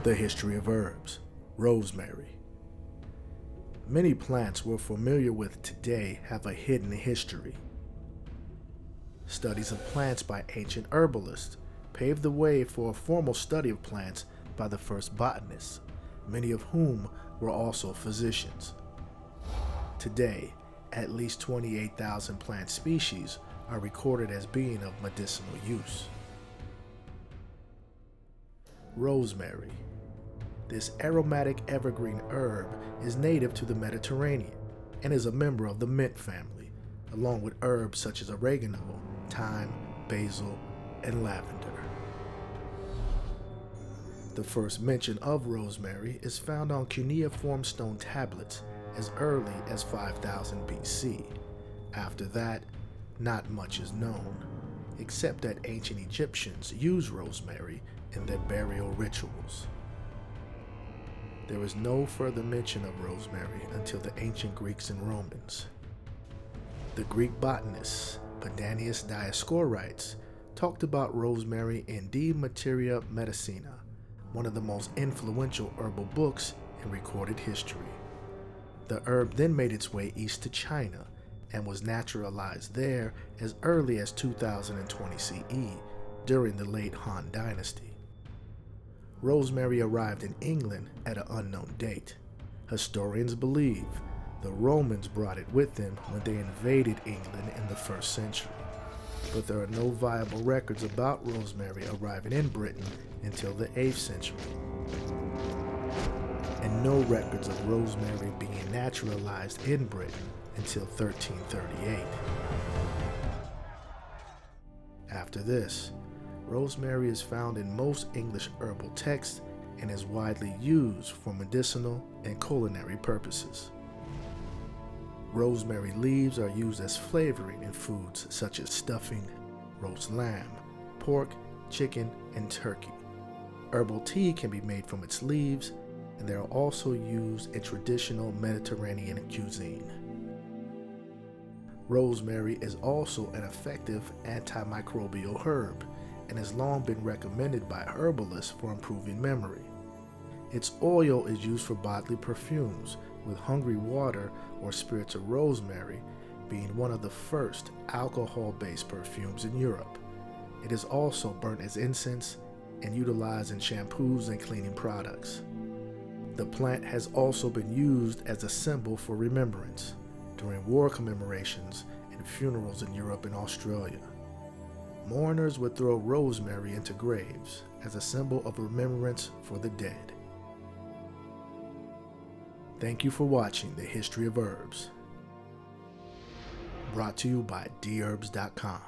The history of herbs. Rosemary. Many plants we're familiar with today have a hidden history. Studies of plants by ancient herbalists paved the way for a formal study of plants by the first botanists, many of whom were also physicians. Today, at least 28,000 plant species are recorded as being of medicinal use. Rosemary. This aromatic evergreen herb is native to the Mediterranean and is a member of the mint family, along with herbs such as oregano, thyme, basil, and lavender. The first mention of rosemary is found on cuneiform stone tablets as early as 5000 BC. After that, not much is known, except that ancient Egyptians used rosemary in their burial rituals. There is no further mention of rosemary until the ancient Greeks and Romans. The Greek botanist Pedanius Dioscorides talked about rosemary in De Materia Medicina, one of the most influential herbal books in recorded history. The herb then made its way east to China and was naturalized there as early as 2020 CE during the late Han Dynasty. Rosemary arrived in England at an unknown date. Historians believe the Romans brought it with them when they invaded England in the 1st century, but there are no viable records about rosemary arriving in Britain until the 8th century, and no records of rosemary being naturalized in Britain until 1338. After this, rosemary is found in most English herbal texts and is widely used for medicinal and culinary purposes. Rosemary leaves are used as flavoring in foods such as stuffing, roast lamb, pork, chicken, and turkey. Herbal tea can be made from its leaves, and they are also used in traditional Mediterranean cuisine. Rosemary is also an effective antimicrobial herb and has long been recommended by herbalists for improving memory. Its oil is used for bodily perfumes, with hungry water or spirits of rosemary being one of the first alcohol-based perfumes in Europe. It is also burnt as incense and utilized in shampoos and cleaning products. The plant has also been used as a symbol for remembrance during war commemorations and funerals in Europe and Australia. Mourners would throw rosemary into graves as a symbol of remembrance for the dead. Thank you for watching The History of Herbs, brought to you by Dherbs.com.